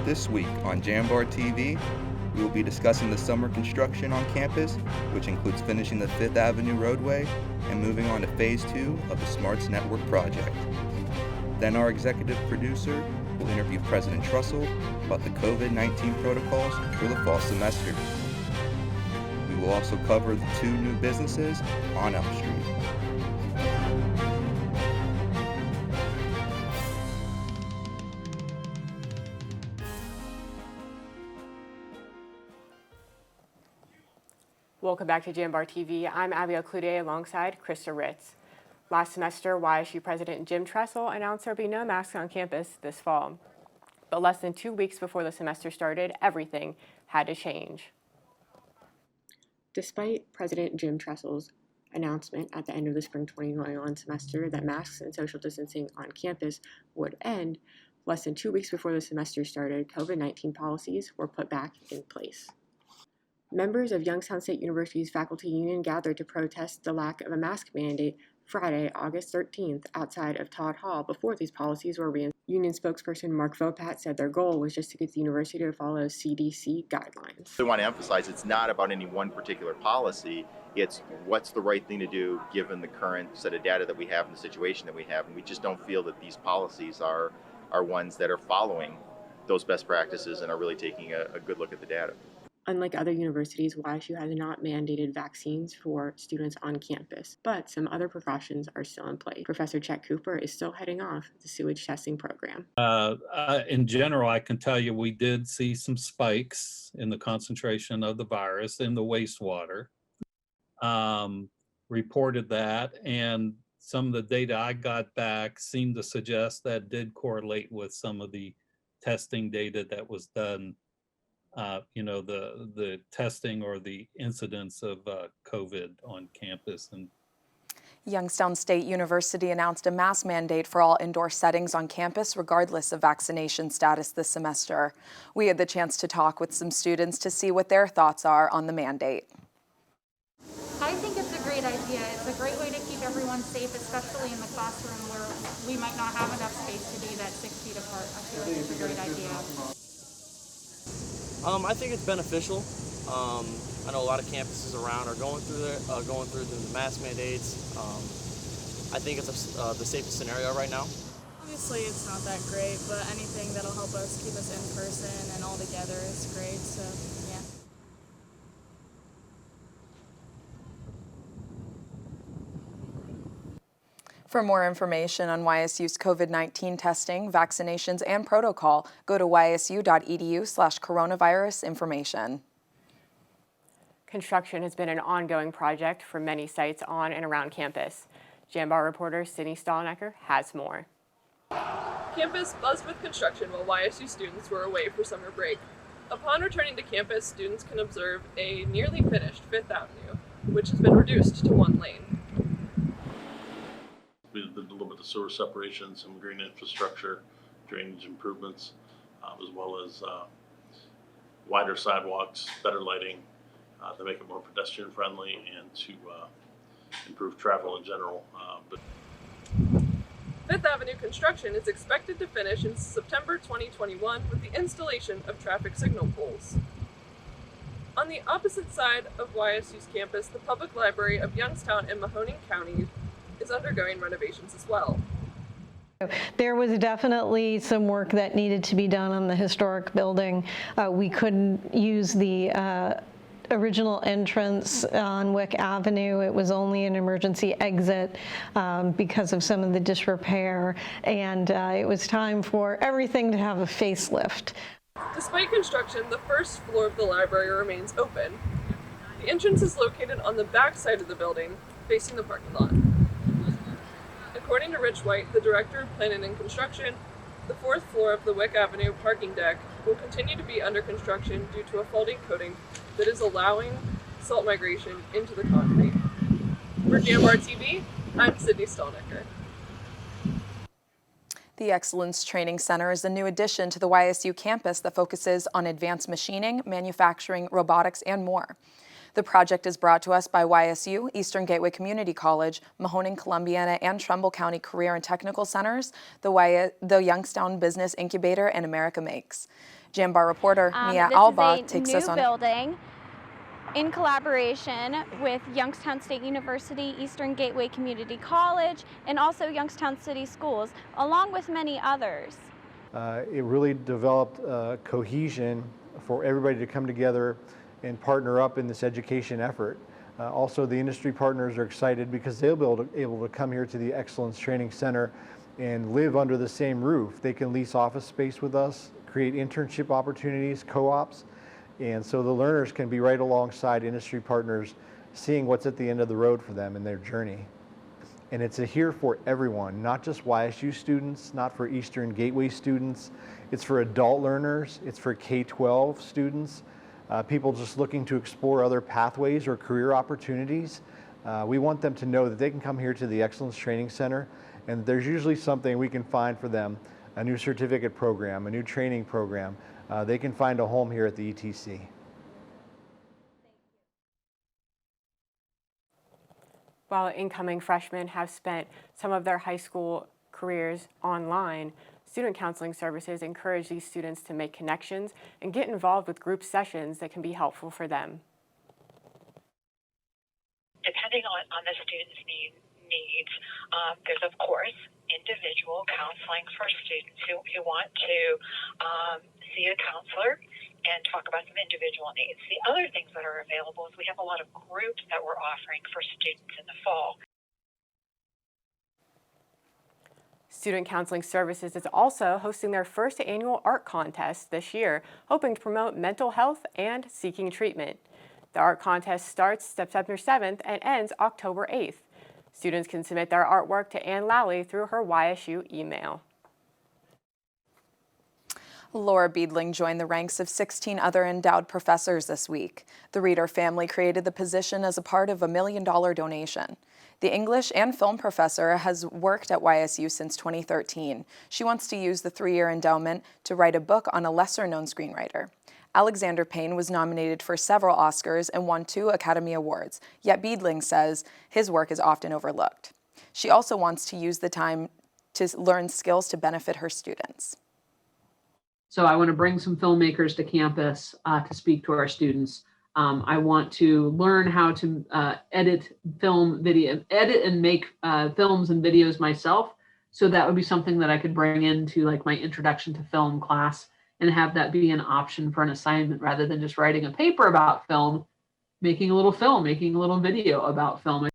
This week on JambarTV, we will be discussing the summer construction on campus, which includes finishing the 5th Avenue roadway and moving on to Phase 2 of the Smarts Network project. Then our executive producer will interview President Trussell about the COVID-19 protocols for the fall semester. We will also cover the 2 new businesses on Elm Street. Welcome back to JambarTV. I'm Abigail Cloutier alongside Krista Ritz. Last semester, YSU President Jim Trussell announced there would be no masks on campus this fall. But less than 2 weeks before the semester started, everything had to change. Despite President Jim Trussell's announcement at the end of the spring 2021 semester that masks and social distancing on campus would end, less than 2 weeks before the semester started, COVID-19 policies were put back in place. Members of Youngstown State University's faculty union gathered to protest the lack of a mask mandate Friday, August 13th, outside of Todd Hall before these policies were reinstated. Union spokesperson Mark Vopat said their goal was just to get the university to follow CDC guidelines. I want to emphasize it's not about any one particular policy. It's what's the right thing to do given the current set of data that we have and the situation that we have. And we just don't feel that these policies are ones that are following those best practices and are really taking a good look at the data. Unlike other universities, YSU has not mandated vaccines for students on campus, but some other precautions are still in place. Professor Chet Cooper is still heading off the sewage testing program. In general, I can tell you we did see some spikes in the concentration of the virus in the wastewater. Reported that, and some of the data I got back seemed to suggest that did correlate with some of the testing data that was done. The testing or the incidence of COVID on campus. And Youngstown State University announced a mask mandate for all indoor settings on campus, regardless of vaccination status this semester. We had the chance to talk with some students to see what their thoughts are on the mandate. I think it's a great idea. It's a great way to keep everyone safe, especially in the classroom where we might not have enough space to be that 6 feet apart. I feel like it's a great idea. I think it's beneficial. I know a lot of campuses around are going through the mask mandates. I think it's the safest scenario right now. Obviously, it's not that great, but anything that'll help us keep us in person and all together is great. So, yeah. For more information on YSU's COVID-19 testing, vaccinations, and protocol, go to ysu.edu/coronavirus-information. Construction has been an ongoing project for many sites on and around campus. Jambar reporter Sydney Stallnecker has more. Campus buzzed with construction while YSU students were away for summer break. Upon returning to campus, students can observe a nearly finished 5th Avenue, which has been reduced to 1 lane. We did a little bit of sewer separation, some green infrastructure, drainage improvements, as well as wider sidewalks, better lighting to make it more pedestrian friendly and to improve travel in general. 5th Avenue construction is expected to finish in September 2021 with the installation of traffic signal poles. On the opposite side of YSU's campus, the public library of Youngstown and Mahoning County is undergoing renovations as well. There was definitely some work that needed to be done on the historic building. We couldn't use the original entrance on Wick Avenue. It was only an emergency exit because of some of the disrepair, and it was time for everything to have a facelift. Despite construction, the first floor of the library remains open. The entrance is located on the back side of the building, facing the parking lot. According to Rich White, the director of planning and construction, the 4th floor of the Wick Avenue parking deck will continue to be under construction due to a faulty coating that is allowing salt migration into the concrete. For JambarTV, I'm Sydney Stallnecker. The Excellence Training Center is a new addition to the YSU campus that focuses on advanced machining, manufacturing, robotics, and more. The project is brought to us by YSU, Eastern Gateway Community College, Mahoning, Columbiana, and Trumbull County Career and Technical Centers, the Youngstown Business Incubator, and America Makes. Jambar reporter Mia This Alba is a takes new us on. building in collaboration with Youngstown State University, Eastern Gateway Community College, and also Youngstown City Schools, along with many others. It really developed cohesion for everybody to come together and partner up in this education effort. Also, the industry partners are excited because they'll be able to come here to the Excellence Training Center and live under the same roof. They can lease office space with us, create internship opportunities, co-ops, and so the learners can be right alongside industry partners, seeing what's at the end of the road for them in their journey. And it's here for everyone, not just YSU students, not for Eastern Gateway students. It's for adult learners, it's for K-12 students, people just looking to explore other pathways or career opportunities. We want them to know that they can come here to the Excellence Training Center, and there's usually something we can find for them, a new certificate program, a new training program. They can find a home here at the ETC. While incoming freshmen have spent some of their high school careers online, student counseling services encourage these students to make connections and get involved with group sessions that can be helpful for them. Depending on the student's needs, there's of course individual counseling for students who want to see a counselor and talk about some individual needs. The other things that are available is we have a lot of groups that we're offering for students in the fall. Student Counseling Services is also hosting their first annual art contest this year, hoping to promote mental health and seeking treatment. The art contest starts September 7th and ends October 8th. Students can submit their artwork to Ann Lally through her YSU email. Laura Beedling joined the ranks of 16 other endowed professors this week. The Reeder family created the position as a part of a $1 million donation. The English and film professor has worked at YSU since 2013. She wants to use the 3-year endowment to write a book on a lesser-known screenwriter. Alexander Payne was nominated for several Oscars and won 2 Academy Awards, yet Beedling says his work is often overlooked. She also wants to use the time to learn skills to benefit her students. So I want to bring some filmmakers to campus to speak to our students. I want to learn how to edit and make films and videos myself. So that would be something that I could bring into like my introduction to film class and have that be an option for an assignment rather than just writing a paper about film, making a little film, making a little video about film.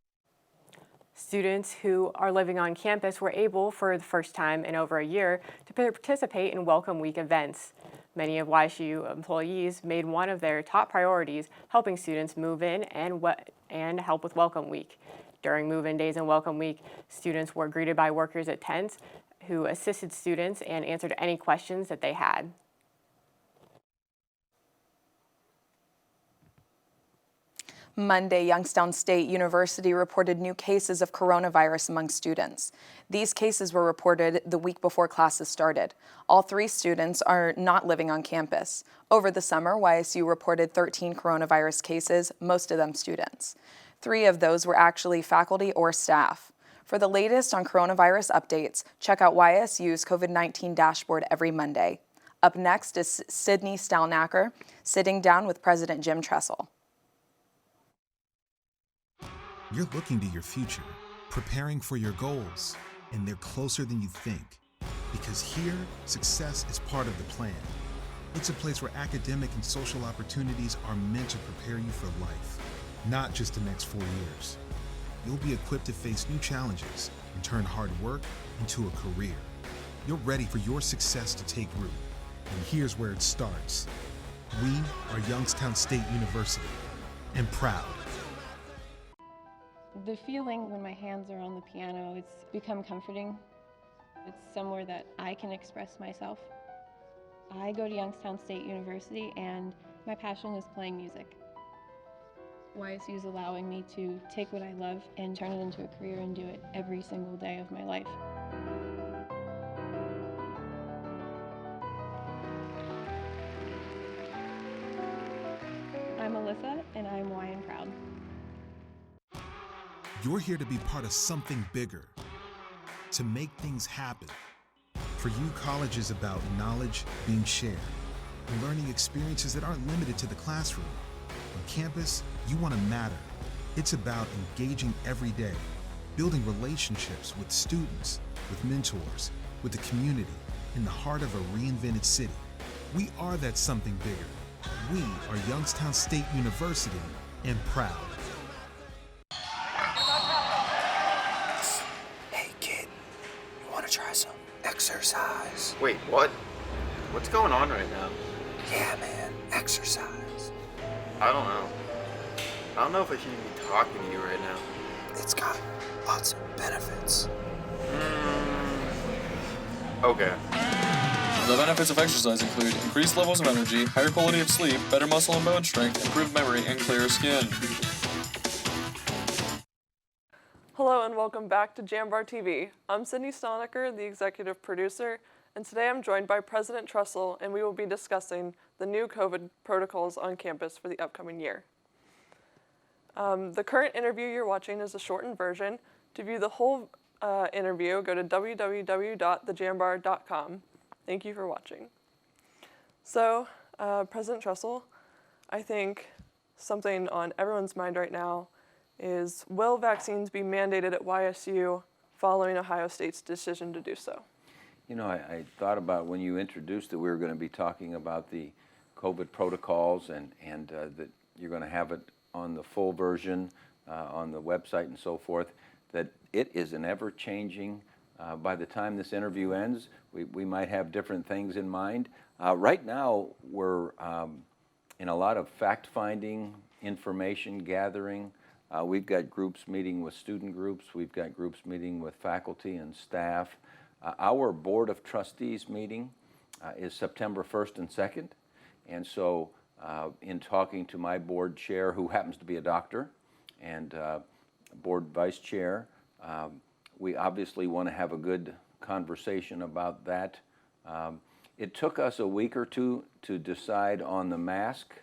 Students who are living on campus were able, for the first time in over a year, to participate in Welcome Week events. Many of YSU employees made one of their top priorities helping students move in and help with Welcome Week. During move-in days and Welcome Week, students were greeted by workers at tents who assisted students and answered any questions that they had. Monday, Youngstown State University reported new cases of coronavirus among students. These cases were reported the week before classes started. All 3 students are not living on campus. Over the summer, YSU reported 13 coronavirus cases, most of them students. 3 of those were actually faculty or staff. For the latest on coronavirus updates, check out YSU's COVID-19 dashboard every Monday. Up next is Sydney Stalnaker sitting down with President Jim Tressel. You're looking to your future, preparing for your goals, and they're closer than you think. Because here, success is part of the plan. It's a place where academic and social opportunities are meant to prepare you for life, not just the next 4 years. You'll be equipped to face new challenges and turn hard work into a career. You're ready for your success to take root. And here's where it starts. We are Youngstown State University, and proud. The feeling when my hands are on the piano, it's become comforting. It's somewhere that I can express myself. I go to Youngstown State University and my passion is playing music. YSU is allowing me to take what I love and turn it into a career and do it every single day of my life. I'm Alyssa and I'm Y and proud. You're here to be part of something bigger, to make things happen. For you, college is about knowledge being shared, and learning experiences that aren't limited to the classroom. On campus, you want to matter. It's about engaging every day, building relationships with students, with mentors, with the community, in the heart of a reinvented city. We are that something bigger. We are Youngstown State University, and proud. Hey kid, you wanna try some exercise? Wait, what? What's going on right now? Yeah man, exercise. I don't know. I don't know if I should even be talking to you right now. It's got lots of benefits. Okay. The benefits of exercise include increased levels of energy, higher quality of sleep, better muscle and bone strength, improved memory, and clearer skin. Hello and welcome back to JambarTV. I'm Sydney Stonecker, the executive producer, and today I'm joined by President Trussell, and we will be discussing the new COVID protocols on campus for the upcoming year. The current interview you're watching is a shortened version. To view the whole interview, go to www.thejambar.com. Thank you for watching. So, President Trussell, I think something on everyone's mind right now is, will vaccines be mandated at YSU following Ohio State's decision to do so? You know, I thought about when you introduced that we were going to be talking about the COVID protocols and that you're going to have it on the full version on the website and so forth, that it is an ever-changing. By the time this interview ends, we might have different things in mind. Right now, we're in a lot of fact-finding, information gathering. We've got groups meeting with student groups. We've got groups meeting with faculty and staff. Our Board of Trustees meeting is September 1st and 2nd. And so in talking to my board chair, who happens to be a doctor, and board vice chair, we obviously want to have a good conversation about that. It took us a week or two to decide on the mask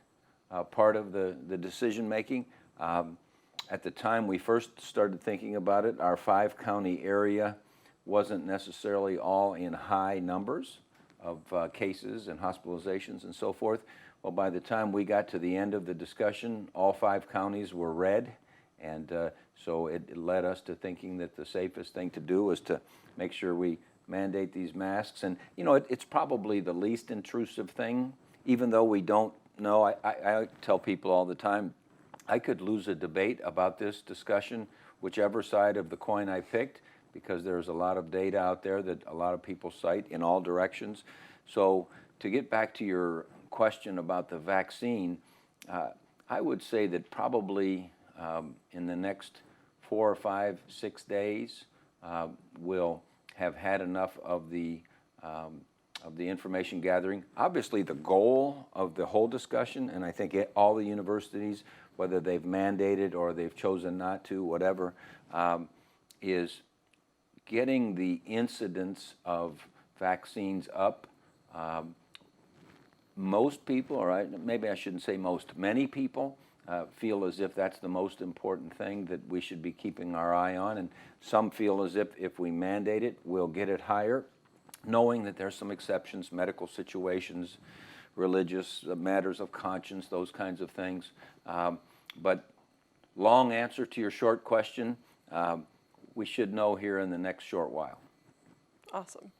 part of the decision making. At the time we first started thinking about it, our 5-county area wasn't necessarily all in high numbers of cases and hospitalizations and so forth. Well, by the time we got to the end of the discussion, all 5 counties were red, and so it led us to thinking that the safest thing to do was to make sure we mandate these masks. And you know, it's probably the least intrusive thing, even though we don't know. I tell people all the time, I could lose a debate about this discussion, whichever side of the coin I picked, because there's a lot of data out there that a lot of people cite in all directions. So to get back to your question about the vaccine, I would say that probably in the next 4 or 5, 6 days, we'll have had enough of the information gathering. Obviously, the goal of the whole discussion, and I think all the universities, whether they've mandated or they've chosen not to, whatever, is getting the incidence of vaccines up. Most people, all right, maybe I shouldn't say most, many people feel as if that's the most important thing that we should be keeping our eye on, and some feel as if we mandate it, we'll get it higher, knowing that there's some exceptions, medical situations, religious matters of conscience, those kinds of things. But long answer to your short question, we should know here in the next short while. Awesome.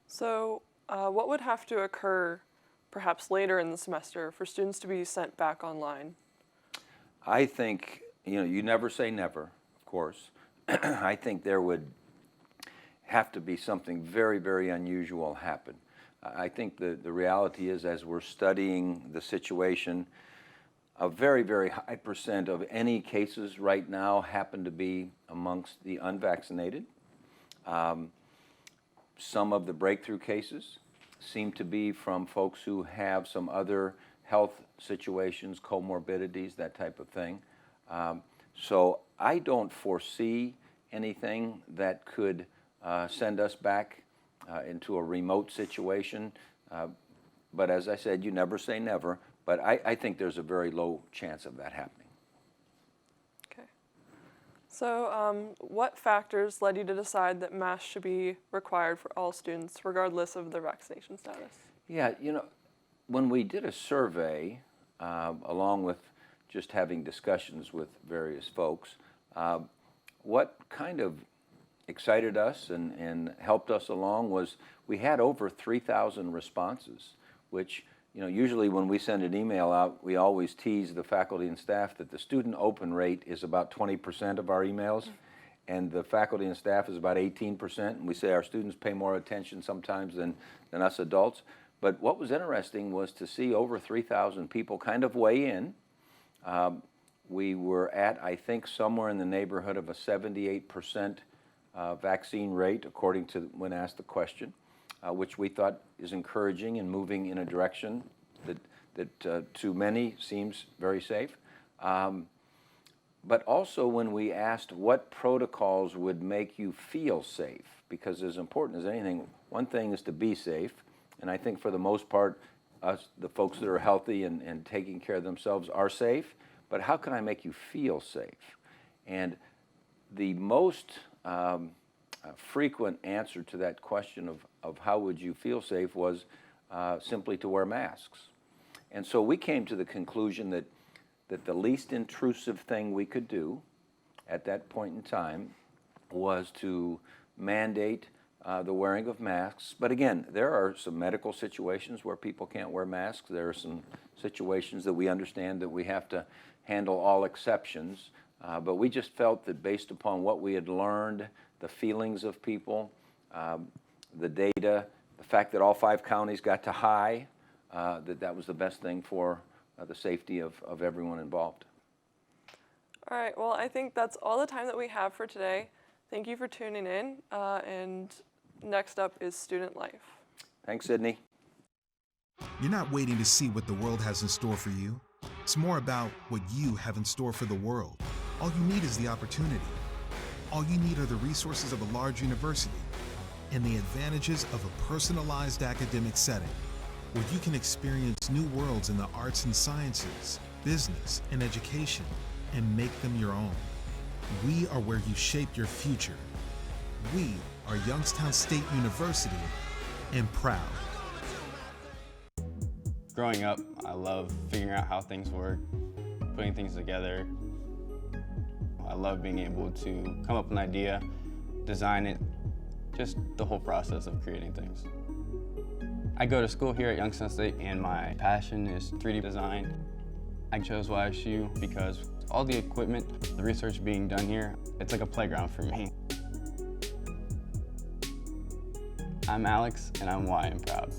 So what would have to occur perhaps later in the semester for students to be sent back online? I think, you know, you never say never, of course. I think there would have to be something very, very unusual happen. I think the reality is, as we're studying the situation, a very, very high percent of any cases right now happen to be amongst the unvaccinated. Some of the breakthrough cases seem to be from folks who have some other health situations, comorbidities, that type of thing. So I don't foresee anything that could send us back into a remote situation. But as I said, you never say never, but I think there's a very low chance of that happening. Okay. So what factors led you to decide that masks should be required for all students, regardless of their vaccination status? Yeah, when we did a survey, along with just having discussions with various folks, what kind of excited us and helped us along was we had over 3,000 responses, which usually when we send an email out, we always tease the faculty and staff that the student open rate is about 20% of our emails, and the faculty and staff is about 18%, and we say our students pay more attention sometimes than us adults. But what was interesting was to see over 3,000 people kind of weigh in. We were at, I think, somewhere in the neighborhood of a 78% vaccine rate, according to when asked the question, which we thought is encouraging and moving in a direction that to many seems very safe. But also when we asked what protocols would make you feel safe, because as important as anything, one thing is to be safe, and I think for the most part, us, the folks that are healthy and taking care of themselves are safe, but how can I make you feel safe? And the most frequent answer to that question of how would you feel safe was simply to wear masks. And so we came to the conclusion that the least intrusive thing we could do at that point in time was to mandate the wearing of masks. But again, there are some medical situations where people can't wear masks. There are some situations that we understand that we have to handle all exceptions. But we just felt that based upon what we had learned, the feelings of people, the data, the fact that all 5 counties got to high, that was the best thing for the safety of everyone involved. All right, well, I think that's all the time that we have for today. Thank you for tuning in, and next up is Student Life. Thanks, Sydney. You're not waiting to see what the world has in store for you. It's more about what you have in store for the world. All you need is the opportunity. All you need are the resources of a large university and the advantages of a personalized academic setting where you can experience new worlds in the arts and sciences, business, and education, and make them your own. We are where you shape your future. We are Youngstown State University, and proud. Growing up, I love figuring out how things work, putting things together. I love being able to come up with an idea, design it, just the whole process of creating things. I go to school here at Youngstown State, and my passion is 3D design. I chose YSU because all the equipment, the research being done here, it's like a playground for me. I'm Alex, and I'm Y and proud.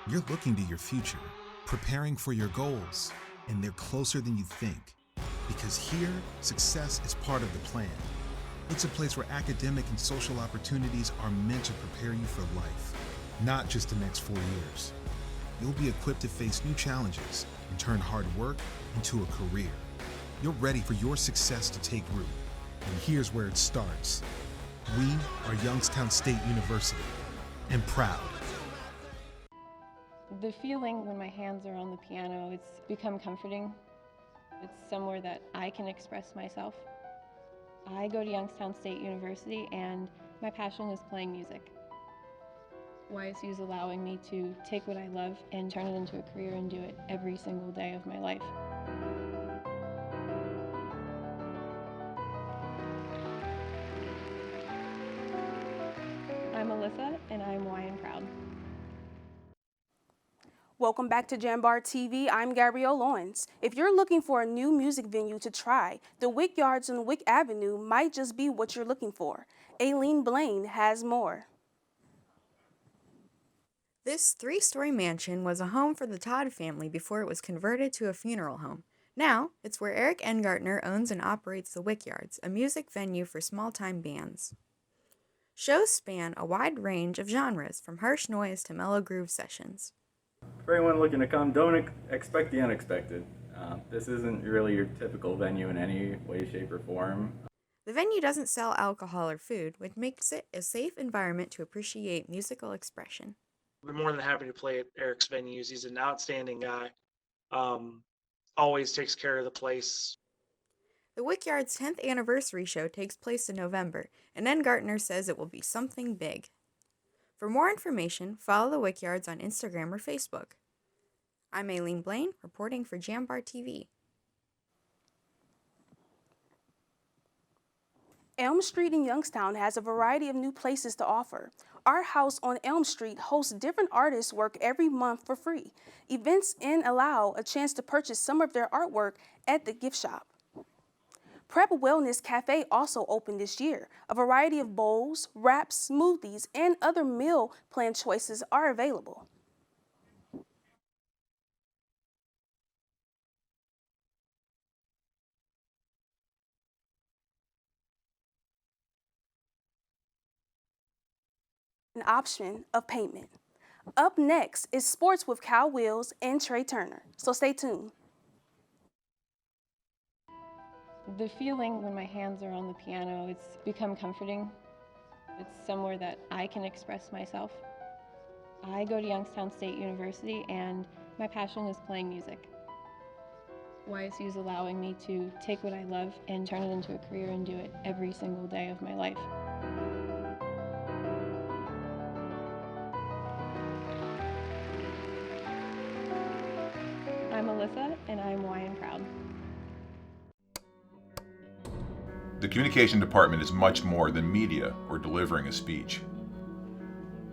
You're looking to your future, preparing for your goals, and they're closer than you think. Because here, success is part of the plan. It's a place where academic and social opportunities are meant to prepare you for life, not just the next 4 years. You'll be equipped to face new challenges and turn hard work into a career. You're ready for your success to take root. And here's where it starts. We are Youngstown State University, and proud. The feeling when my hands are on the piano, it's become comforting. It's somewhere that I can express myself. I go to Youngstown State University, and my passion is playing music. YSU is allowing me to take what I love and turn it into a career and do it every single day of my life. I'm Alyssa, and I'm Y and proud. Welcome back to JambarTV. I'm Gabrielle Lawrence. If you're looking for a new music venue to try, the Wickyards on Wick Avenue might just be what you're looking for. Aileen Blaine has more. This 3-story mansion was a home for the Todd family before it was converted to a funeral home. Now, it's where Eric Engartner owns and operates the Wickyards, a music venue for small-time bands. Shows span a wide range of genres, from harsh noise to mellow groove sessions. For anyone looking to come, don't expect the unexpected. This isn't really your typical venue in any way, shape, or form. The venue doesn't sell alcohol or food, which makes it a safe environment to appreciate musical expression. We're more than happy to play at Eric's venues. He's an outstanding guy. Always takes care of the place. The Wickyard's 10th anniversary show takes place in November, and Engartner says it will be something big. For more information, follow the Wickyards on Instagram or Facebook. I'm Aileen Blaine, reporting for JambarTV. Elm Street in Youngstown has a variety of new places to offer. Our House on Elm Street hosts different artists' work every month for free. Events allow a chance to purchase some of their artwork at the gift shop. Prep Wellness Cafe also opened this year. A variety of bowls, wraps, smoothies, and other meal plan choices are available. An option of payment. Up next is Sports with Kyle Wills and Trey Turner, so stay tuned. The feeling when my hands are on the piano, it's become comforting. It's somewhere that I can express myself. I go to Youngstown State University and my passion is playing music. YSU is allowing me to take what I love and turn it into a career and do it every single day of my life. I'm Alyssa, and I'm YN proud. The communication department is much more than media or delivering a speech.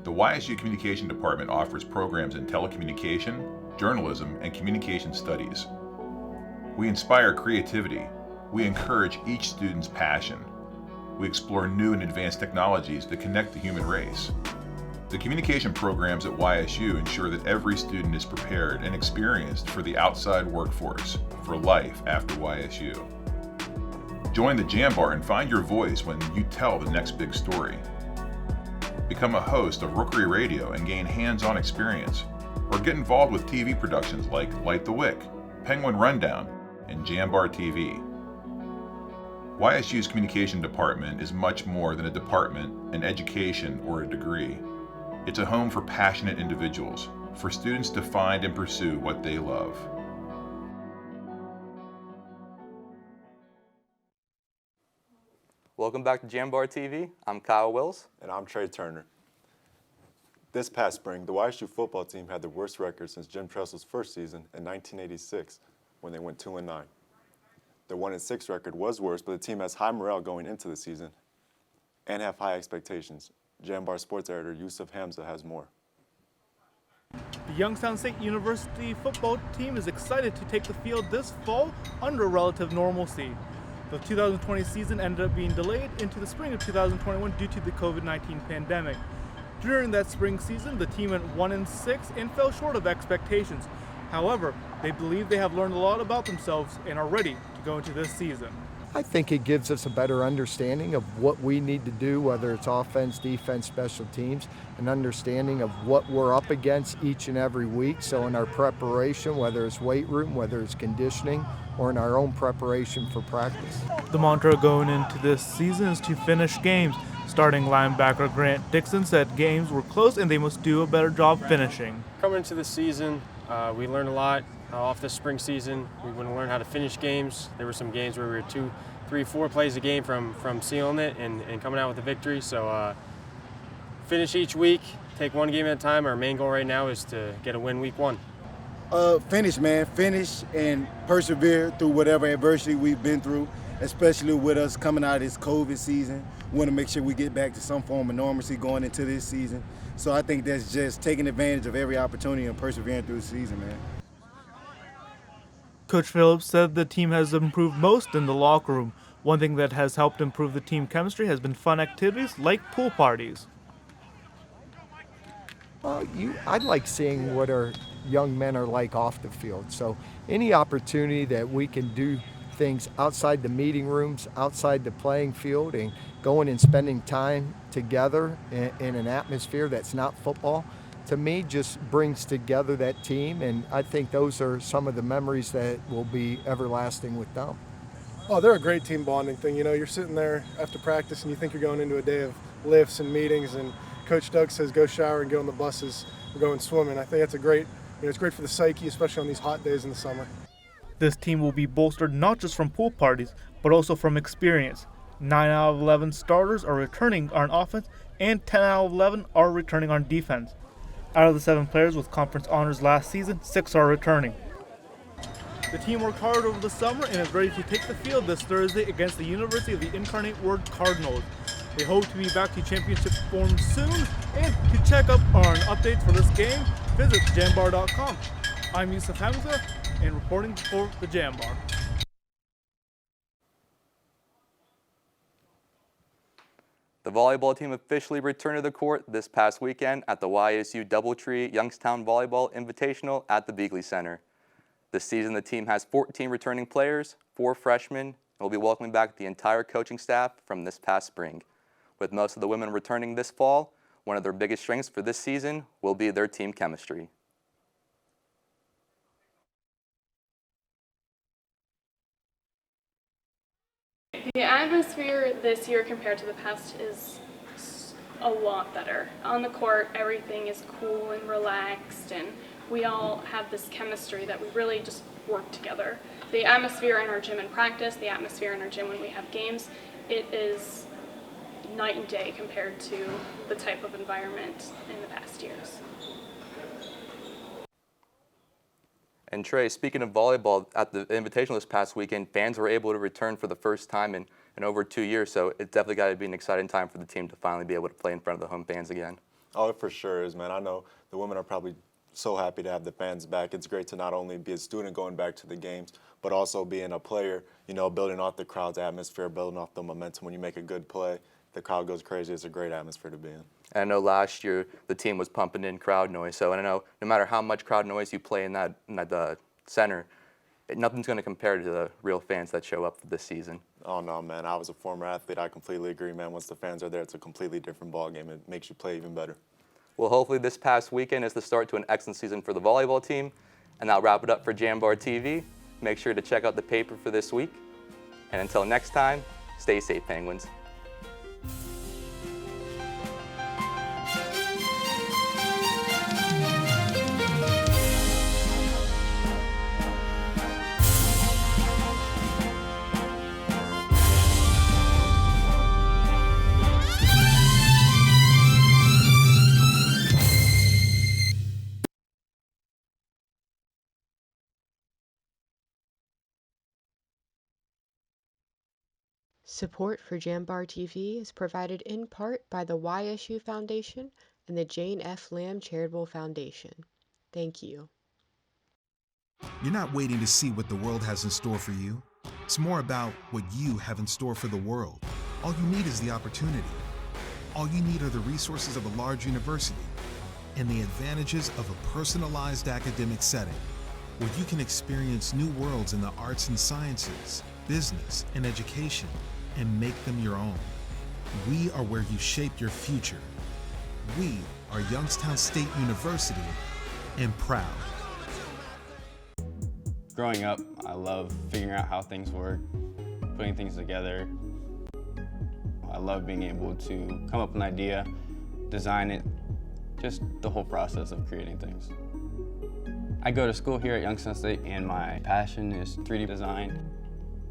The YSU Communication Department offers programs in telecommunication, journalism, and communication studies. We inspire creativity. We encourage each student's passion. We explore new and advanced technologies that connect the human race. The communication programs at YSU ensure that every student is prepared and experienced for the outside workforce, for life after YSU. Join the Jambar and find your voice when you tell the next big story. Become a host of Rookery Radio and gain hands-on experience, or get involved with TV productions like Light the Wick, Penguin Rundown, and JambarTV. YSU's communication department is much more than a department, an education, or a degree. It's a home for passionate individuals, for students to find and pursue what they love. Welcome back to JambarTV. I'm Kyle Wills. And I'm Trey Turner. This past spring, the YSU football team had the worst record since Jim Tressel's first season in 1986, when they went 2-9. The 1-6 record was worse, but the team has high morale going into the season and have high expectations. Jambar sports editor Yusuf Hamza has more. The Youngstown State University football team is excited to take the field this fall under relative normalcy. The 2020 season ended up being delayed into the spring of 2021 due to the COVID-19 pandemic. During that spring season, the team went 1-6 and fell short of expectations. However, they believe they have learned a lot about themselves and are ready to go into this season. I think it gives us a better understanding of what we need to do, whether it's offense, defense, special teams, an understanding of what we're up against each and every week. So in our preparation, whether it's weight room, whether it's conditioning, or in our own preparation for practice. The mantra going into this season is to finish games. Starting linebacker Grant Dixon said games were close and they must do a better job finishing. Coming into the season, we learned a lot. Off this spring season, we want to learn how to finish games. There were some games where we were 2, 3, 4 plays a game from sealing it and coming out with a victory. So finish each week, take one game at a time. Our main goal right now is to get a win week 1. Finish, man. Finish and persevere through whatever adversity we've been through, especially with us coming out of this COVID season. We want to make sure we get back to some form of normalcy going into this season. So I think that's just taking advantage of every opportunity and persevering through the season, man. Coach Phillips said the team has improved most in the locker room. One thing that has helped improve the team chemistry has been fun activities like pool parties. I'd like seeing what our young men are like off the field. So any opportunity that we can do things outside the meeting rooms, outside the playing field, and going and spending time together in an atmosphere that's not football, to me just brings together that team, and I think those are some of the memories that will be everlasting with them. Oh, they're a great team bonding thing. You know, you're sitting there after practice and you think you're going into a day of lifts and meetings, and Coach Doug says go shower and get on the buses, we're going swimming. I think that's it's great for the psyche, especially on these hot days in the summer. This team will be bolstered not just from pool parties, but also from experience. 9 out of 11 starters are returning on offense, and 10 out of 11 are returning on defense. Out of the 7 players with conference honors last season, 6 are returning. The team worked hard over the summer and is ready to take the field this Thursday against the University of the Incarnate Word Cardinals. They hope to be back to championship form soon, and to check up on updates for this game, visit jambar.com. I'm Yusuf Hamza, and reporting for the Jambar. The volleyball team officially returned to the court this past weekend at the YSU Doubletree Youngstown Volleyball Invitational at the Beagley Center. This season, the team has 14 returning players, 4 freshmen, and will be welcoming back the entire coaching staff from this past spring. With most of the women returning this fall, one of their biggest strengths for this season will be their team chemistry. The atmosphere this year compared to the past is a lot better. On the court, everything is cool and relaxed, and we all have this chemistry that we really just work together. The atmosphere in our gym in practice, the atmosphere in our gym when we have games, it is night and day compared to the type of environment in the past years. And Trey, speaking of volleyball, at the Invitational this past weekend, fans were able to return for the first time in over 2 years, so it's definitely got to be an exciting time for the team to finally be able to play in front of the home fans again. Oh, it for sure is, man. I know the women are probably so happy to have the fans back. It's great to not only be a student going back to the games, but also being a player, you know, building off the crowd's atmosphere, building off the momentum. When you make a good play, the crowd goes crazy. It's a great atmosphere to be in. And I know last year the team was pumping in crowd noise, so I know no matter how much crowd noise you play in that center, nothing's going to compare to the real fans that show up for this season. Oh, no, man. I was a former athlete. I completely agree, man. Once the fans are there, it's a completely different ballgame. It makes you play even better. Well, hopefully this past weekend is the start to an excellent season for the volleyball team. And I'll wrap it up for Jambar TV. Make sure to check out the paper for this week. And until next time, stay safe, Penguins. Support for Jambar TV is provided in part by the YSU Foundation and the Jane F. Lamb Charitable Foundation. Thank you. You're not waiting to see what the world has in store for you. It's more about what you have in store for the world. All you need is the opportunity. All you need are the resources of a large university and the advantages of a personalized academic setting where you can experience new worlds in the arts and sciences, business, and education, and make them your own. We are where you shape your future. We are Youngstown State University, and proud. Growing up, I love figuring out how things work, putting things together. I love being able to come up with an idea, design it, just the whole process of creating things. I go to school here at Youngstown State, and my passion is 3D design.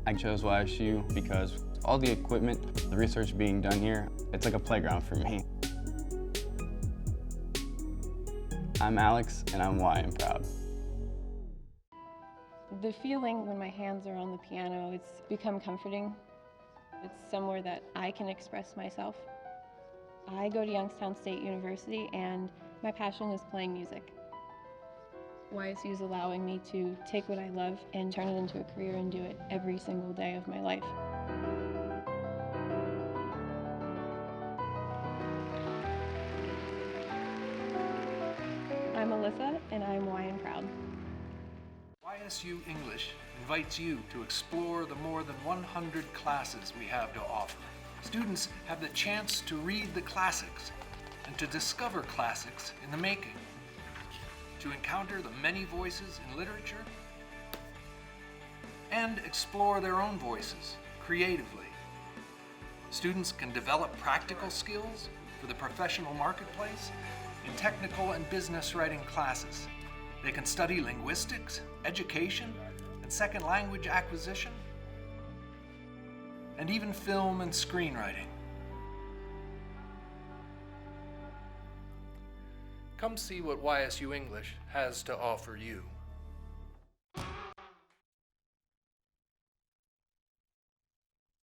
I chose YSU because all the equipment, the research being done here, it's like a playground for me. I'm Alex, and I'm why I'm proud. The feeling when my hands are on the piano, it's become comforting. It's somewhere that I can express myself. I go to Youngstown State University, and my passion is playing music. YSU is allowing me to take what I love and turn it into a career and do it every single day of my life. I'm Alyssa, and I'm why I'm proud. YSU English invites you to explore the more than 100 classes we have to offer. Students have the chance to read the classics and to discover classics in the making, to encounter the many voices in literature, and explore their own voices creatively. Students can develop practical skills for the professional marketplace in technical and business writing classes. They can study linguistics, education, and second language acquisition, and even film and screenwriting. Come see what YSU English has to offer you.